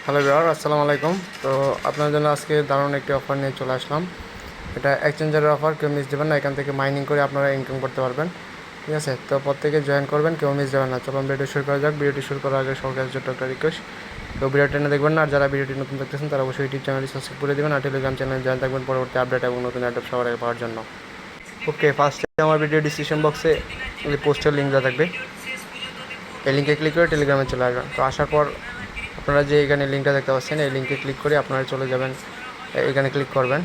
Hello viewer, আসসালামু আলাইকুম। তো আপনার জন্য আজকে দারুণ একটি অফার নিয়ে চলে আসলাম। এটা এক্সচেঞ্জের অফার, কেউ মিস দেবেন না। এখান থেকে মাইনিং করে আপনারা ইনকাম করতে পারবেন, ঠিক আছে? তো প্রত্যেকে জয়েন করবেন, কেউ মিস দেবেন না। চলুন ভিডিও শুরু করা যাক। ভিডিওটি শুরু করার আগে সবার কাছে ছোট্ট একটা রিকোয়েস্ট, তো ভিডিও টেনে দেখবেন না। আর যারা ভিডিওটি নতুন দেখতেছেন তারা অবশ্যই ইউটিউব চ্যানেলটি সাবস্ক্রাইব করে দেবেন আর টেলিগ্রাম চ্যানেলে জয়েন থাকবেন পরবর্তী আপডেট এবং নতুন অ্যাডপ সবার আগে পাওয়ার জন্য। ওকে, ফার্স্টে আমার ভিডিও ডিসক্রিপশন বক্সে এই পোস্টের লিঙ্ক দেওয়া থাকবে। এই লিঙ্কে ক্লিক করে টেলিগ্রামে চলে আসবেন। তো আসার পর আপনারা যে এখানে লিঙ্কটা দেখতে পাচ্ছেন, এই লিঙ্কে ক্লিক করে আপনারা চলে যাবেন, এখানে ক্লিক করবেন।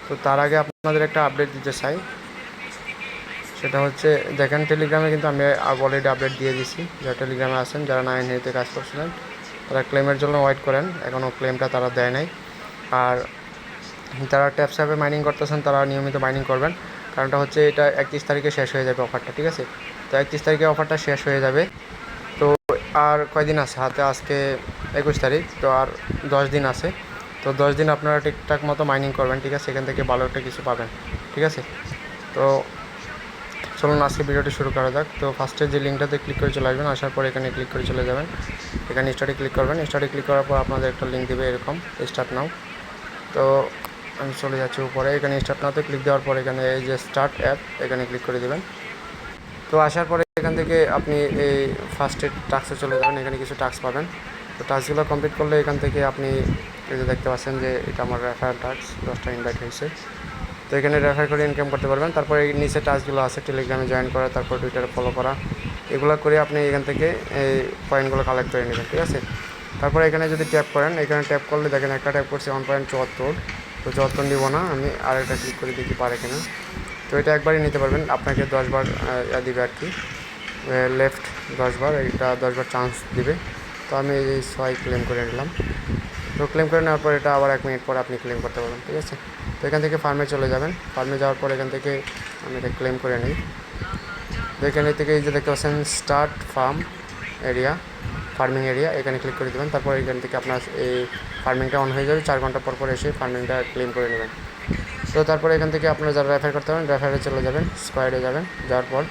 তো তার আগে আপনাদের একটা আপডেট দিতে চাই, সেটা হচ্ছে দেখেন টেলিগ্রামে কিন্তু আমি অলরেডি আপডেট দিয়ে দিছি। যারা টেলিগ্রামে আছেন, যারা 9 কাজ করছিলেন, তারা ক্লেমের জন্য ওয়েট করেন, এখনও ক্লেমটা তারা দেয় নাই। আর যারা ট্যাপস অ্যাপে মাইনিং করতেছেন তারা নিয়মিত মাইনিং করবেন, কারণটা হচ্ছে এটা 31 তারিখে শেষ হয়ে যাবে অফারটা, ঠিক আছে? তো 31 তারিখে অফারটা শেষ হয়ে যাবে। তো আর কয়দিন আছে হাতে? আজকে 21 তারিখ, তো আর 10 দিন আছে। তো 10 দিন আপনারা ঠিকঠাক মতো মাইনিং করবেন, ঠিক আছে? এখান থেকে ভালো একটা কিছু পাবেন, ঠিক আছে? তো চলুন আজকে ভিডিওটি শুরু করা যাক। তো ফার্স্টে যে লিঙ্কটাতে ক্লিক করে চলে আসবেন, আসার পর এখানে ক্লিক করে চলে যাবেন, এখানে স্টার্টে ক্লিক করবেন। স্টার্টে ক্লিক করার পর আপনাদের একটা লিঙ্ক দেবে এরকম, স্টার্ট নাও। তো আমি চলে যাচ্ছি উপরে, এখানে স্টার্ট নাওতে ক্লিক দেওয়ার পর এখানে এই যে স্টার্ট অ্যাপ, এখানে ক্লিক করে দেবেন। তো আসার পরে এখান থেকে আপনি এই ফার্স্টে টাস্কে চলে যাবেন, এখানে কিছু টাস্ক পাবেন। তো টাস্কগুলো কমপ্লিট করলে এখান থেকে আপনি এই যে দেখতে পাচ্ছেন যে এটা আমার রেফারেল টাস্ক, 10টা ইনভাইট হয়েছে। তো এখানে রেফার করে ইনকাম করতে পারবেন। তারপরে এই নিচে টাস্কগুলো আছে, টেলিগ্রামে জয়েন করা, তারপর টুইটারে ফলো করা, এগুলো করে আপনি এখান থেকে এই পয়েন্টগুলো কালেক্ট করে নেবেন, ঠিক আছে? তারপরে এখানে যদি ট্যাপ করেন, এখানে ট্যাপ করলে দেখেন একটা ট্যাপ করছি 1.74। তো 74 নিব না, আমি আরেকটা ক্লিক করে দেখি পারে কিনা। তো এটা একবারই নিতে পারবেন, আপনাকে 10বার দিবে আর কি, লেফট 10বার, এটা 10বার চান্স দিবে। তো আমি এই 6 ক্লেম করে নিলাম। তো ক্লেম করে নেওয়ার পর এটা আবার 1 মিনিট পর আপনি ক্লেম করতে পারবেন, ঠিক আছে? তো এখান থেকে ফার্মে চলে যাবেন। ফার্মে যাওয়ার পর এখান থেকে আমি এটা ক্লেম করে নিই। তো এখানে থেকে এই যে দেখতে পাচ্ছেন start farm area, farming area, এখানে ক্লিক করে দেবেন। তারপর এখান থেকে আপনার এই ফার্মিংটা অন হয়ে যাবে, 4 ঘন্টা পর পর এসে ফার্মিংটা ক্লেম করে নেবেন। তো তারপরে এখান থেকে আপনারা যারা রেফার করতে পারেন, রেফারে চলে যাবেন, স্কোয়াডে যাবেন, যাওয়ার পর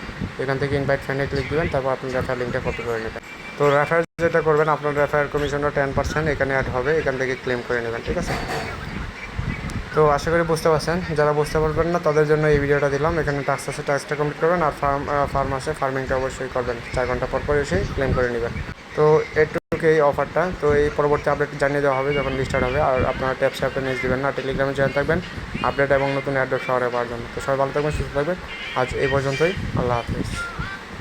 এখান থেকে ইনভাইট ফ্রেন্ডে ক্লিক দেবেন, তারপর আপনি রেফার লিঙ্কটা কপি করে নেবেন। তো রেফার যেটা করবেন, আপনার রেফার কমিশনটা 10% এখানে অ্যাড হবে, এখান থেকে ক্লেম করে নেবেন, ঠিক আছে? তো আশা করি বুঝতে পারছেন। যারা বুঝতে পারবেন না তাদের জন্য এই ভিডিওটা দিলাম। এখানে টাস্ক আছে, টাস্কটা কমপ্লিট করবেন। আর ফার্ম আছে, ফার্মিংটা অবশ্যই করবেন, 4 ঘন্টা পর পর এসে ক্লেম করে নেবেন। তো এটুকু এই অফারটা। তো এই পরবর্তী আপডেট জানিয়ে দেওয়া হবে যখন স্টার্ট হবে। আর আপনারা ট্যাপস অ্যাপে মিস দেবেন না, টেলিগ্রামে জয়েন থাকবেন আপডেট এবং নতুন অ্যাড্রেস শহরে পাওয়ার জন্য। তো সবাই ভালো থাকবেন, সুস্থ থাকবেন। আজ এই পর্যন্তই, আল্লাহ হাফিজ।